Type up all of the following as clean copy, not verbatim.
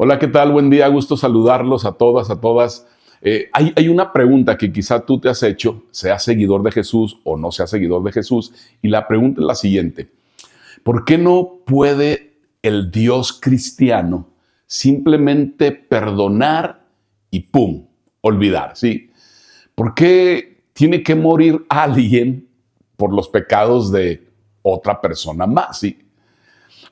Hola, ¿qué tal? Buen día, gusto saludarlos a todas, a todas. Hay una pregunta que quizá tú te has hecho, seas seguidor de Jesús o no seas seguidor de Jesús, y la pregunta es la siguiente: ¿por qué no puede el Dios cristiano simplemente perdonar y pum, olvidar? ¿Sí? ¿Por qué tiene que morir alguien por los pecados de otra persona más? ¿Sí?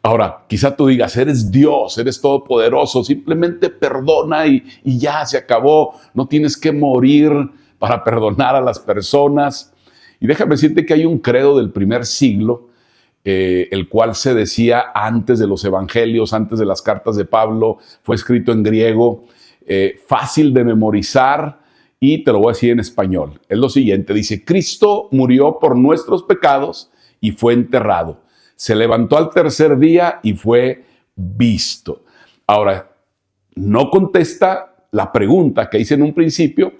Ahora, quizá tú digas, eres Dios, eres todopoderoso, simplemente perdona y ya se acabó, no tienes que morir para perdonar a las personas. Y déjame decirte que hay un credo del primer siglo, el cual se decía antes de los evangelios, antes de las cartas de Pablo, fue escrito en griego, fácil de memorizar, y te lo voy a decir en español. Es lo siguiente, dice: Cristo murió por nuestros pecados y fue enterrado. Se levantó al tercer día y fue visto. Ahora, no contesta la pregunta que hice en un principio,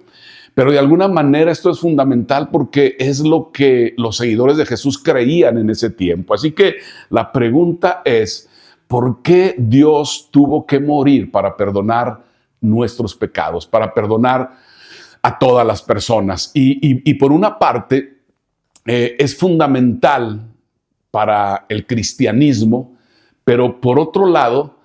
pero de alguna manera esto es fundamental porque es lo que los seguidores de Jesús creían en ese tiempo. Así que la pregunta es: ¿por qué Dios tuvo que morir para perdonar nuestros pecados, para perdonar a todas las personas? Y por una parte, es fundamental para el cristianismo, pero por otro lado,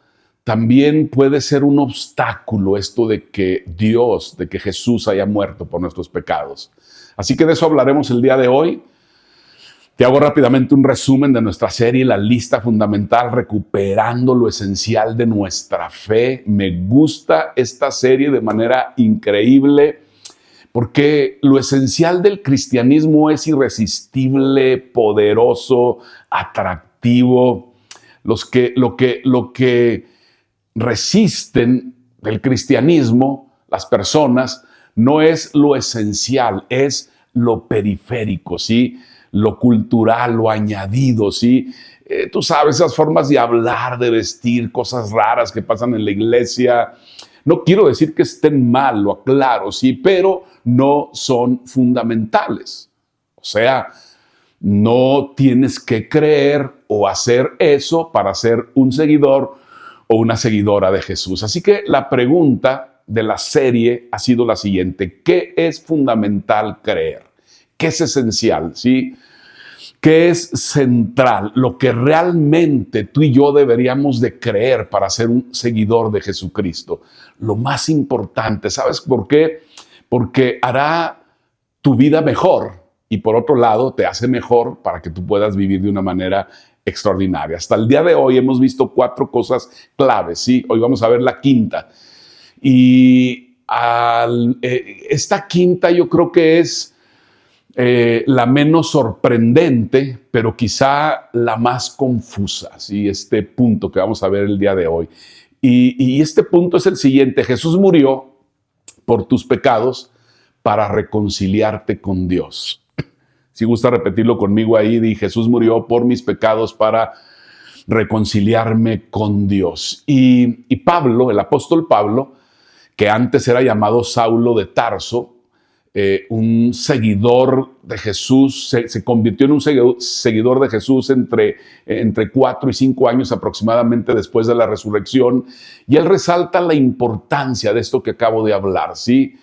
también puede ser un obstáculo esto de que Dios, de que Jesús haya muerto por nuestros pecados. Así que de eso hablaremos el día de hoy. Te hago rápidamente un resumen de nuestra serie, la lista fundamental, recuperando lo esencial de nuestra fe. Me gusta esta serie de manera increíble, porque lo esencial del cristianismo es irresistible, poderoso, atractivo. Lo que resisten del cristianismo, las personas, no es lo esencial, es lo periférico, ¿sí? Lo cultural, lo añadido, ¿sí? Tú sabes, esas formas de hablar, de vestir, cosas raras que pasan en la iglesia. No quiero decir que estén mal, lo aclaro, sí, pero no son fundamentales. O sea, no tienes que creer o hacer eso para ser un seguidor o una seguidora de Jesús. Así que la pregunta de la serie ha sido la siguiente: ¿qué es fundamental creer? ¿Qué es esencial? ¿Sí? ¿Qué es central? Lo que realmente tú y yo deberíamos de creer para ser un seguidor de Jesucristo. Lo más importante, ¿sabes por qué? Porque hará tu vida mejor y por otro lado te hace mejor para que tú puedas vivir de una manera extraordinaria. Hasta el día de hoy hemos visto 4 cosas claves, ¿sí? Hoy vamos a ver la quinta. Y esta quinta yo creo que es la menos sorprendente, pero quizá la más confusa, ¿sí? Este punto que vamos a ver el día de hoy. Y este punto es el siguiente: Jesús murió por tus pecados para reconciliarte con Dios. Si gusta repetirlo conmigo ahí, di: Jesús murió por mis pecados para reconciliarme con Dios. Y Pablo, el apóstol Pablo, que antes era llamado Saulo de Tarso, un seguidor de Jesús, se convirtió en un seguidor de Jesús entre 4 y 5 años aproximadamente después de la resurrección, y él resalta la importancia de esto que acabo de hablar, ¿sí?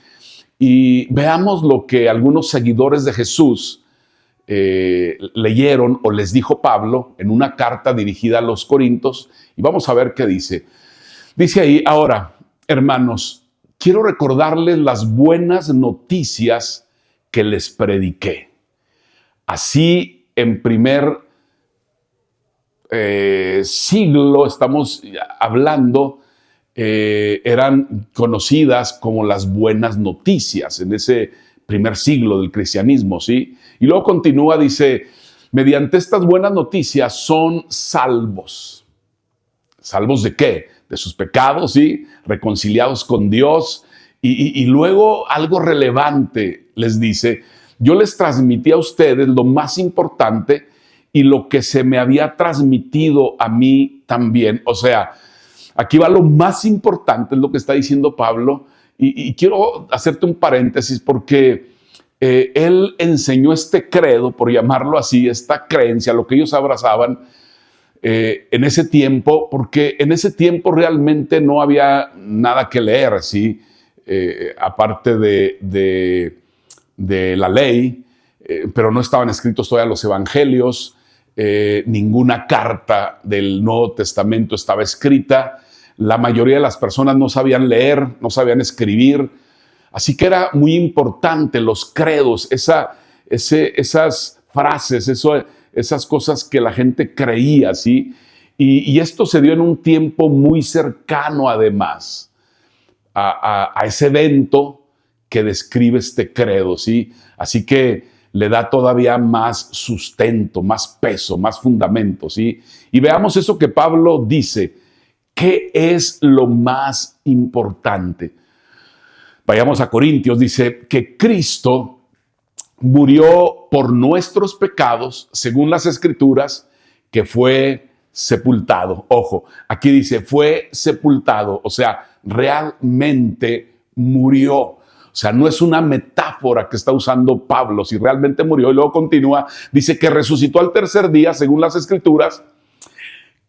Y veamos lo que algunos seguidores de Jesús leyeron o les dijo Pablo en una carta dirigida a los Corintios, y vamos a ver qué dice. Dice ahí: ahora, hermanos, quiero recordarles las buenas noticias que les prediqué. Así, en primer siglo, estamos hablando, eran conocidas como las buenas noticias, en ese primer siglo del cristianismo, ¿sí? Y luego continúa, dice: mediante estas buenas noticias son salvos. ¿Salvos de qué? De sus pecados, ¿sí? Reconciliados con Dios. Y luego algo relevante les dice: yo les transmití a ustedes lo más importante y lo que se me había transmitido a mí también. O sea, aquí va lo más importante, es lo que está diciendo Pablo. Y quiero hacerte un paréntesis porque él enseñó este credo, por llamarlo así, esta creencia, lo que ellos abrazaban, en ese tiempo, porque en ese tiempo realmente no había nada que leer, ¿sí? Aparte de la ley, pero no estaban escritos todavía los evangelios, ninguna carta del Nuevo Testamento estaba escrita, la mayoría de las personas no sabían leer, no sabían escribir, así que era muy importante los credos, esas frases, esas cosas que la gente creía, ¿sí? Y esto se dio en un tiempo muy cercano, además, a ese evento que describe este credo, ¿sí? Así que le da todavía más sustento, más peso, más fundamento, ¿sí? Y veamos eso que Pablo dice. ¿Qué es lo más importante? Vayamos a Corintios, dice que Cristo murió por nuestros pecados, según las Escrituras, que fue sepultado. Ojo, aquí dice, fue sepultado, o sea, realmente murió. O sea, no es una metáfora que está usando Pablo, si realmente murió. Y luego continúa, dice que resucitó al tercer día, según las Escrituras,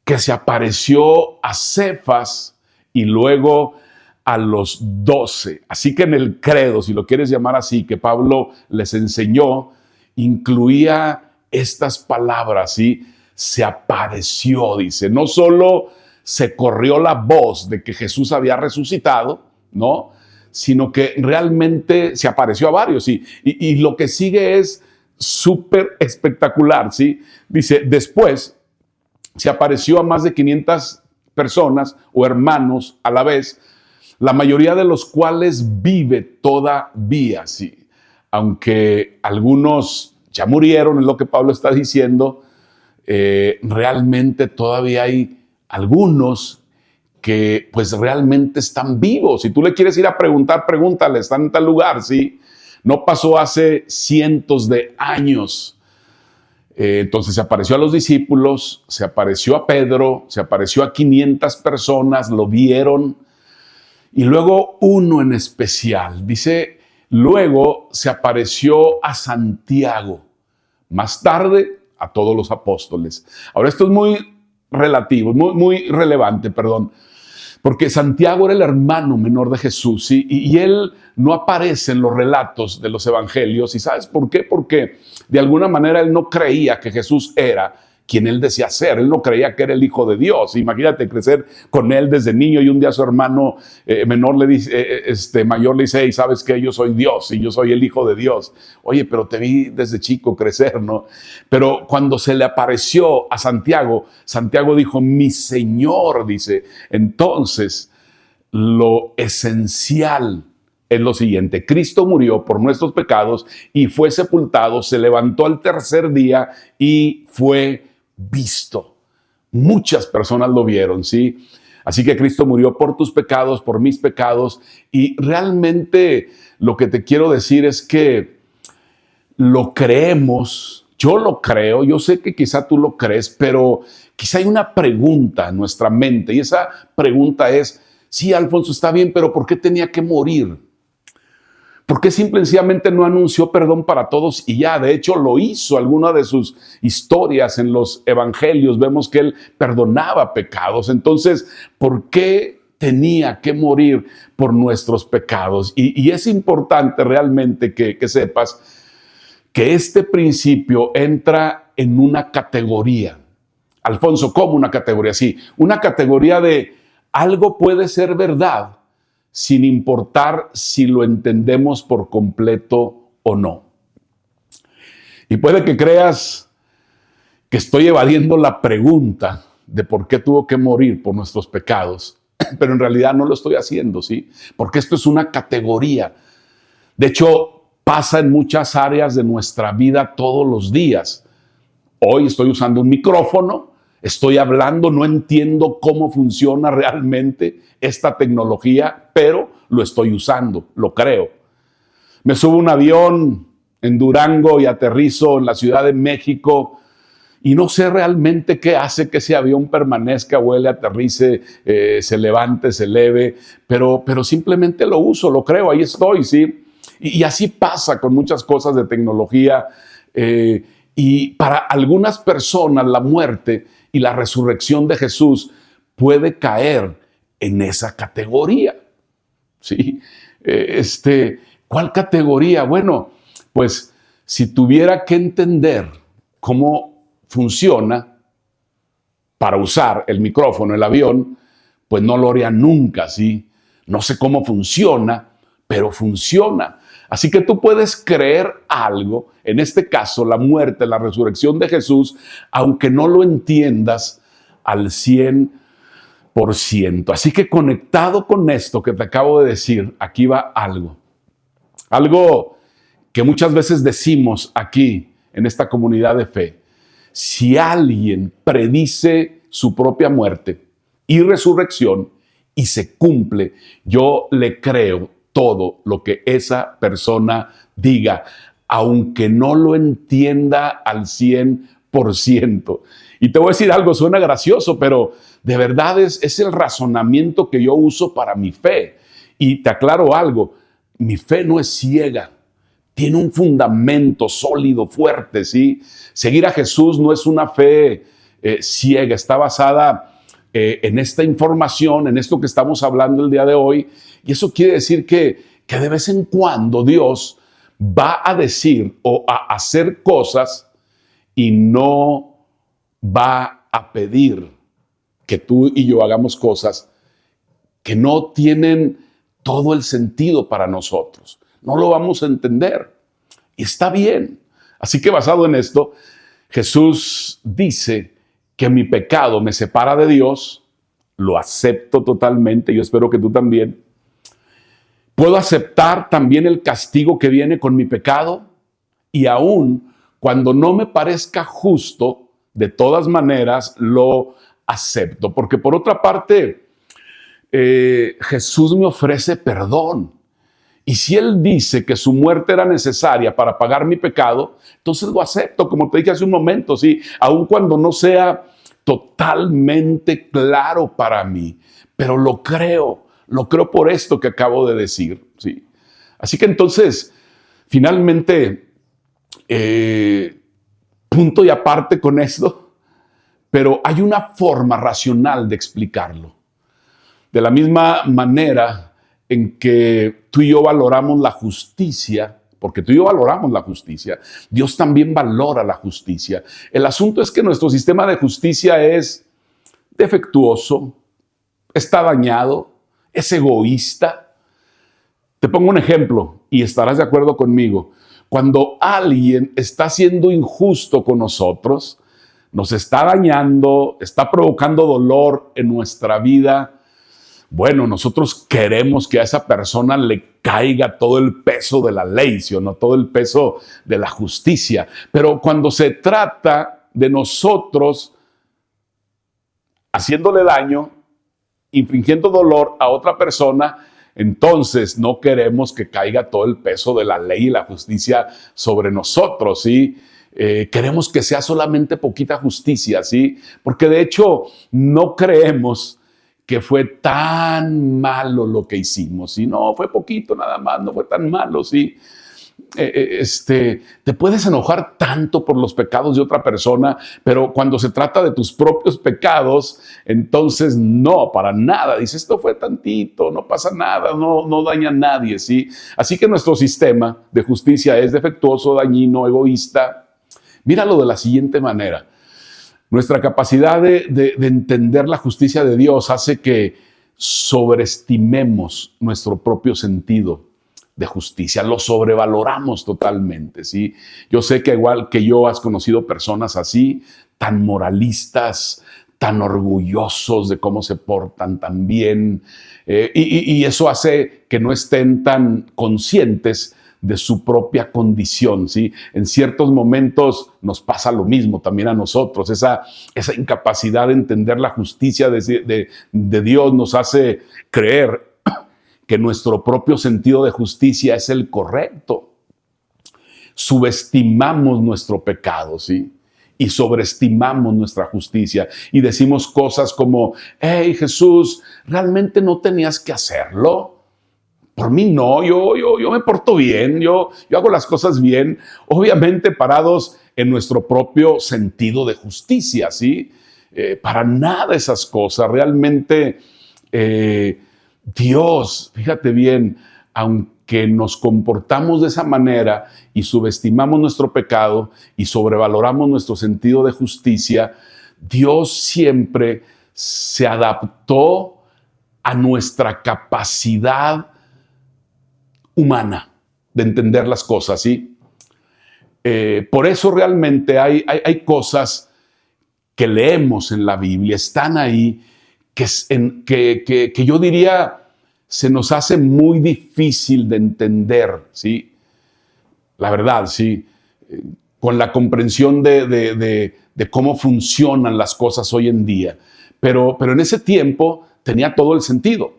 que se apareció a Cefas y luego a los 12. Así que en el credo, si lo quieres llamar así, que Pablo les enseñó, incluía estas palabras, ¿sí? Se apareció, dice. No solo se corrió la voz de que Jesús había resucitado, ¿no? Sino que realmente se apareció a varios, ¿sí? Y lo que sigue es súper espectacular, ¿sí? Dice, después se apareció a más de 500 personas o hermanos a la vez, la mayoría de los cuales vive todavía, sí. Aunque algunos ya murieron, es lo que Pablo está diciendo, realmente todavía hay algunos que pues realmente están vivos. Si tú le quieres ir a preguntar, pregúntale, están en tal lugar, ¿sí? No pasó hace cientos de años. Entonces se apareció a los discípulos, se apareció a Pedro, se apareció a 500 personas, lo vieron. Y luego uno en especial, dice, luego se apareció a Santiago, más tarde a todos los apóstoles. Ahora esto es muy relativo, muy relevante, perdón, porque Santiago era el hermano menor de Jesús, ¿sí? Y él no aparece en los relatos de los evangelios. ¿Y sabes por qué? Porque de alguna manera él no creía que Jesús era quien él decía ser. Él no creía que era el Hijo de Dios. Imagínate crecer con él desde niño y un día su hermano menor le dice, mayor le dice, hey, ¿sabes qué? Yo soy Dios y yo soy el Hijo de Dios. Oye, pero te vi desde chico crecer, ¿no? Pero cuando se le apareció a Santiago, Santiago dijo, mi Señor, dice. Entonces, lo esencial es lo siguiente: Cristo murió por nuestros pecados y fue sepultado, se levantó al tercer día y fue visto. Muchas personas lo vieron, ¿sí? Así que Cristo murió por tus pecados, por mis pecados, y realmente lo que te quiero decir es que lo creemos, yo lo creo, yo sé que quizá tú lo crees, pero quizá hay una pregunta en nuestra mente, y esa pregunta es, sí, Alfonso, está bien, pero ¿por qué tenía que morir? ¿Por qué simplemente no anunció perdón para todos y ya? De hecho, lo hizo. Alguna de sus historias en los evangelios vemos que él perdonaba pecados. Entonces, ¿por qué tenía que morir por nuestros pecados? Y es importante realmente que sepas que este principio entra en una categoría. Alfonso, ¿cómo una categoría? Sí, una categoría de algo puede ser verdad sin importar si lo entendemos por completo o no. Y puede que creas que estoy evadiendo la pregunta de por qué tuvo que morir por nuestros pecados, pero en realidad no lo estoy haciendo, ¿sí? Porque esto es una categoría. De hecho, pasa en muchas áreas de nuestra vida todos los días. Hoy estoy usando un micrófono, estoy hablando, no entiendo cómo funciona realmente esta tecnología, pero lo estoy usando, lo creo. Me subo a un avión en Durango y aterrizo en la Ciudad de México y no sé realmente qué hace que ese avión permanezca, vuele, aterrice, se levante, se eleve, pero simplemente lo uso, lo creo, ahí estoy, ¿sí? Y así pasa con muchas cosas de tecnología Y para algunas personas la muerte y la resurrección de Jesús puede caer en esa categoría. ¿Sí? ¿Cuál categoría? Bueno, pues si tuviera que entender cómo funciona para usar el micrófono, el avión, pues no lo haría nunca, ¿sí? No sé cómo funciona, pero funciona. Así que tú puedes creer algo, en este caso la muerte, la resurrección de Jesús, aunque no lo entiendas al 100%. Así que conectado con esto que te acabo de decir, aquí va algo. Algo que muchas veces decimos aquí en esta comunidad de fe. Si alguien predice su propia muerte y resurrección y se cumple, yo le creo todo lo que esa persona diga, aunque no lo entienda al 100%. Y te voy a decir algo, suena gracioso, pero de verdad es el razonamiento que yo uso para mi fe. Y te aclaro algo, mi fe no es ciega, tiene un fundamento sólido, fuerte, ¿sí? Seguir a Jesús no es una fe ciega, está basada en esta información, en esto que estamos hablando el día de hoy. Y eso quiere decir que de vez en cuando Dios va a decir o a hacer cosas y no va a pedir que tú y yo hagamos cosas que no tienen todo el sentido para nosotros. No lo vamos a entender. Y está bien. Así que basado en esto, Jesús dice que mi pecado me separa de Dios. Lo acepto totalmente. Yo espero que tú también. Puedo aceptar también el castigo que viene con mi pecado. Y aún cuando no me parezca justo, de todas maneras lo acepto. Porque por otra parte, Jesús me ofrece perdón. Y si Él dice que su muerte era necesaria para pagar mi pecado, entonces lo acepto, como te dije hace un momento, ¿sí? Aun cuando no sea totalmente claro para mí, pero lo creo por esto que acabo de decir, ¿sí? Así que entonces, finalmente, punto y aparte con esto, pero hay una forma racional de explicarlo. De la misma manera en que tú y yo valoramos la justicia, porque tú y yo valoramos la justicia, Dios también valora la justicia. El asunto es que nuestro sistema de justicia es defectuoso, está dañado, es egoísta. Te pongo un ejemplo y estarás de acuerdo conmigo. Cuando alguien está siendo injusto con nosotros, nos está dañando, está provocando dolor en nuestra vida, bueno, nosotros queremos que a esa persona le caiga todo el peso de la ley, ¿sí o no? Todo el peso de la justicia. Pero cuando se trata de nosotros haciéndole daño, infligiendo dolor a otra persona, entonces no queremos que caiga todo el peso de la ley y la justicia sobre nosotros, ¿sí? Queremos que sea solamente poquita justicia, ¿sí? Porque de hecho no creemos que fue tan malo lo que hicimos, ¿sí? No, fue poquito nada más, no fue tan malo, ¿sí? Te puedes enojar tanto por los pecados de otra persona, pero cuando se trata de tus propios pecados, entonces no, para nada. Dices, esto fue tantito, no pasa nada, no daña a nadie, ¿sí? Así que nuestro sistema de justicia es defectuoso, dañino, egoísta. Míralo de la siguiente manera. Nuestra capacidad de entender la justicia de Dios hace que sobreestimemos nuestro propio sentido de justicia, lo sobrevaloramos totalmente, ¿sí? Yo sé que igual que yo has conocido personas así, tan moralistas, tan orgullosos de cómo se portan tan bien, y eso hace que no estén tan conscientes de su propia condición, ¿sí? En ciertos momentos nos pasa lo mismo también a nosotros, esa incapacidad de entender la justicia de Dios nos hace creer que nuestro propio sentido de justicia es el correcto. Subestimamos nuestro pecado, ¿sí? Y sobreestimamos nuestra justicia y decimos cosas como, hey Jesús, ¿realmente no tenías que hacerlo? Por mí no, yo me porto bien, yo hago las cosas bien, obviamente parados en nuestro propio sentido de justicia, ¿sí? Para nada esas cosas, realmente Dios, fíjate bien, aunque nos comportamos de esa manera y subestimamos nuestro pecado y sobrevaloramos nuestro sentido de justicia, Dios siempre se adaptó a nuestra capacidad humana de entender las cosas, ¿sí? Por eso realmente hay cosas que leemos en la Biblia, están ahí, que yo diría se nos hace muy difícil de entender, ¿sí? La verdad, ¿sí? Con la comprensión de cómo funcionan las cosas hoy en día. Pero en ese tiempo tenía todo el sentido.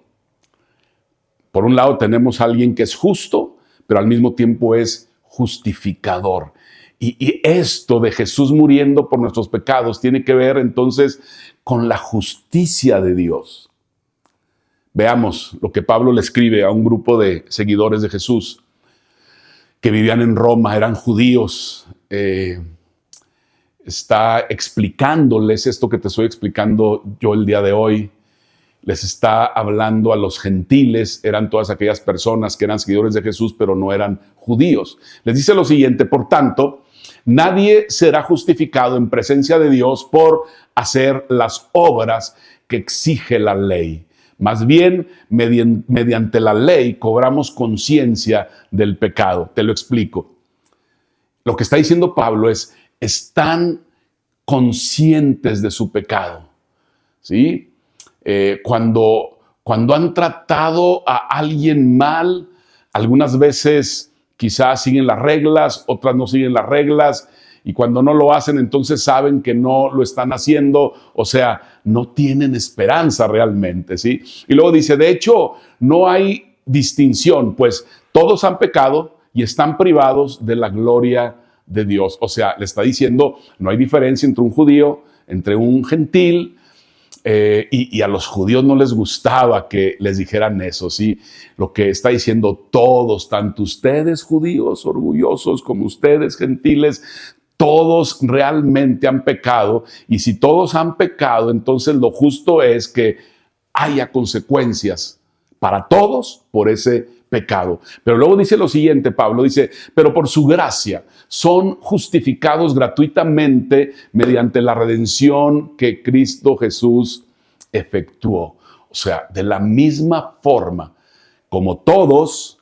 Por un lado tenemos a alguien que es justo, pero al mismo tiempo es justificador. Y esto de Jesús muriendo por nuestros pecados tiene que ver entonces con la justicia de Dios. Veamos lo que Pablo le escribe a un grupo de seguidores de Jesús que vivían en Roma, eran judíos. Está explicándoles esto que te estoy explicando yo el día de hoy. Les está hablando a los gentiles, eran todas aquellas personas que eran seguidores de Jesús, pero no eran judíos. Les dice lo siguiente: por tanto, nadie será justificado en presencia de Dios por hacer las obras que exige la ley. Más bien, mediante la ley cobramos conciencia del pecado. Te lo explico. Lo que está diciendo Pablo es, están conscientes de su pecado, ¿sí? Cuando han tratado a alguien mal, algunas veces quizás siguen las reglas, otras no siguen las reglas, y cuando no lo hacen, entonces saben que no lo están haciendo, o sea, no tienen esperanza realmente, ¿sí? Y luego dice, de hecho, no hay distinción, pues todos han pecado y están privados de la gloria de Dios. O sea, le está diciendo, no hay diferencia entre un judío, entre un gentil, y a los judíos no les gustaba que les dijeran eso, ¿sí? Lo que está diciendo todos, tanto ustedes judíos orgullosos como ustedes gentiles, todos realmente han pecado, y si todos han pecado, entonces lo justo es que haya consecuencias para todos por ese pecado. Pero luego dice lo siguiente, Pablo dice, pero por su gracia son justificados gratuitamente mediante la redención que Cristo Jesús efectuó. O sea, de la misma forma como todos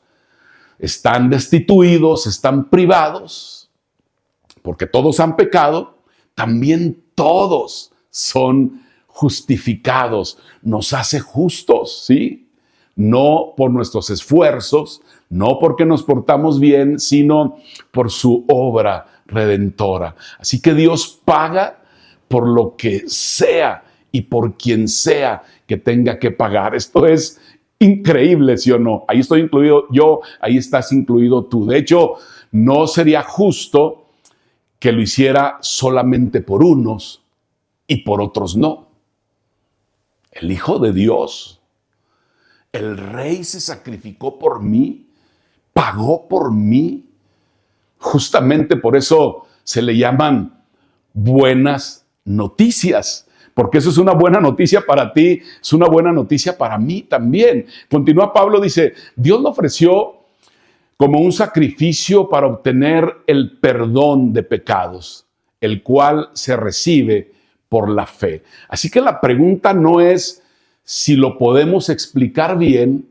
están destituidos, están privados, porque todos han pecado, también todos son justificados. Nos hace justos, ¿sí? No por nuestros esfuerzos, no porque nos portamos bien, sino por su obra redentora. Así que Dios paga por lo que sea y por quien sea que tenga que pagar. Esto es increíble, ¿sí o no? Ahí estoy incluido yo, ahí estás incluido tú. De hecho, no sería justo que lo hiciera solamente por unos y por otros no. El Hijo de Dios, el Rey, se sacrificó por mí, pagó por mí. Justamente por eso se le llaman buenas noticias, porque eso es una buena noticia para ti, es una buena noticia para mí también. Continúa Pablo, dice, Dios lo ofreció como un sacrificio para obtener el perdón de pecados, el cual se recibe por la fe. Así que la pregunta no es si lo podemos explicar bien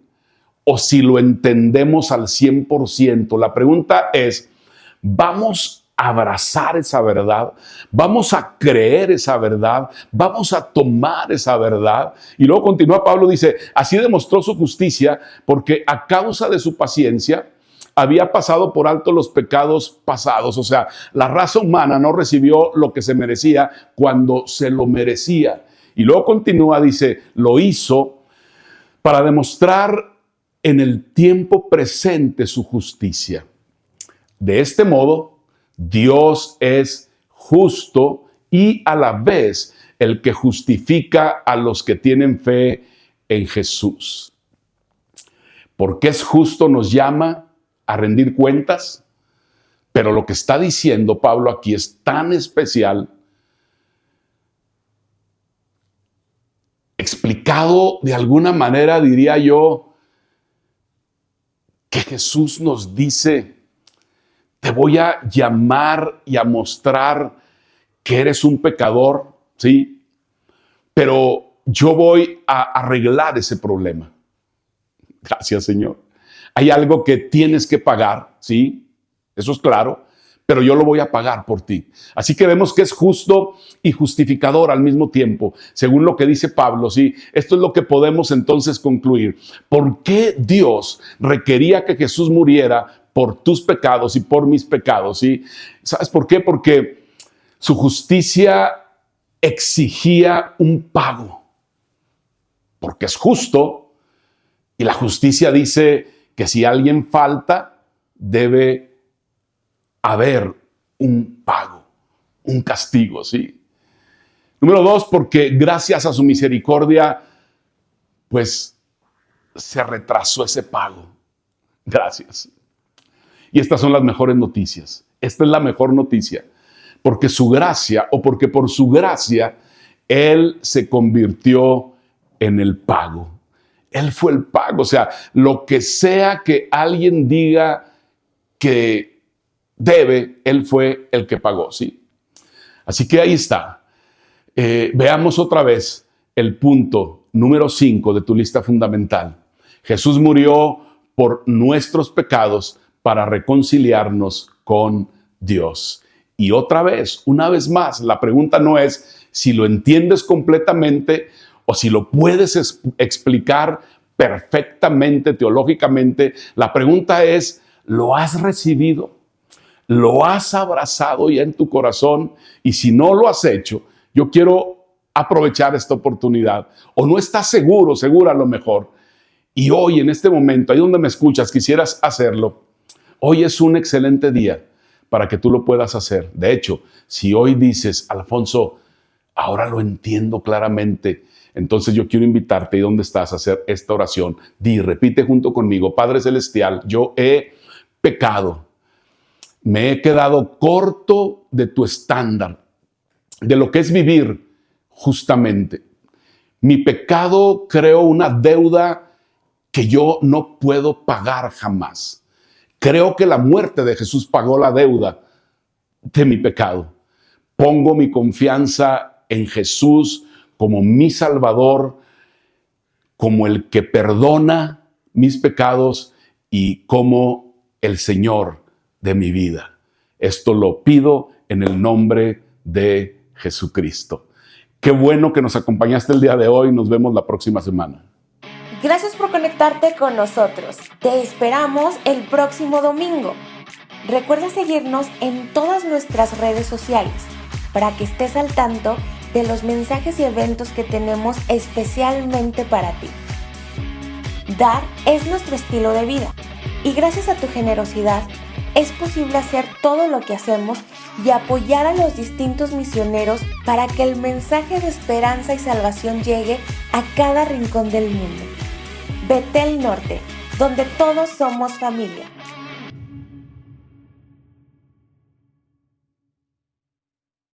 o si lo entendemos al 100%. La pregunta es, ¿vamos a abrazar esa verdad? ¿Vamos a creer esa verdad? ¿Vamos a tomar esa verdad? Y luego continúa Pablo, dice, así demostró su justicia porque a causa de su paciencia había pasado por alto los pecados pasados. O sea, la raza humana no recibió lo que se merecía cuando se lo merecía. Y luego continúa, dice, lo hizo para demostrar en el tiempo presente su justicia. De este modo, Dios es justo y a la vez el que justifica a los que tienen fe en Jesús. porque es justo, nos llama a rendir cuentas, pero lo que está diciendo Pablo aquí es tan especial, explicado de alguna manera, diría yo, que Jesús nos dice: te voy a llamar y a mostrar que eres un pecador, ¿sí? Pero yo voy a arreglar ese problema. Gracias, Señor. Hay algo que tienes que pagar, ¿sí? Eso es claro, pero yo lo voy a pagar por ti. Así que vemos que es justo y justificador al mismo tiempo, según lo que dice Pablo, ¿sí? Esto es lo que podemos entonces concluir. ¿Por qué Dios requería que Jesús muriera por tus pecados y por mis pecados, ¿sí? ¿Sabes por qué? Porque su justicia exigía un pago, porque es justo, y la justicia dice que si alguien falta, debe haber un pago, un castigo, ¿sí? Número 2, porque gracias a su misericordia, pues se retrasó ese pago. Gracias. Y estas son las mejores noticias. Esta es la mejor noticia, porque su gracia, o porque por su gracia, Él se convirtió en el pago. Él fue el pago. O sea, lo que sea que alguien diga que debe, Él fue el que pagó, ¿sí? Así que ahí está. Veamos otra vez el punto número 5 de tu lista fundamental. Jesús murió por nuestros pecados para reconciliarnos con Dios. Y otra vez, una vez más, la pregunta no es si lo entiendes completamente o si lo puedes explicar perfectamente, teológicamente. La pregunta es, ¿lo has recibido? ¿Lo has abrazado ya en tu corazón? Y si no lo has hecho, yo quiero aprovechar esta oportunidad. O no estás seguro, segura a lo mejor. Y hoy, en este momento, ahí donde me escuchas, quisieras hacerlo. Hoy es un excelente día para que tú lo puedas hacer. De hecho, si hoy dices, Alfonso, ahora lo entiendo claramente, entonces yo quiero invitarte, ¿y dónde estás?, a hacer esta oración. Repite junto conmigo: Padre Celestial, yo he pecado. Me he quedado corto de tu estándar, de lo que es vivir justamente. Mi pecado creó una deuda que yo no puedo pagar jamás. Creo que la muerte de Jesús pagó la deuda de mi pecado. Pongo mi confianza en Jesús como mi Salvador, como el que perdona mis pecados y como el Señor de mi vida. Esto lo pido en el nombre de Jesucristo. Qué bueno que nos acompañaste el día de hoy. Nos vemos la próxima semana. Gracias por conectarte con nosotros. Te esperamos el próximo domingo. Recuerda seguirnos en todas nuestras redes sociales para que estés al tanto de los mensajes y eventos que tenemos especialmente para ti. Dar es nuestro estilo de vida y gracias a tu generosidad es posible hacer todo lo que hacemos y apoyar a los distintos misioneros para que el mensaje de esperanza y salvación llegue a cada rincón del mundo. Betel Norte, donde todos somos familia.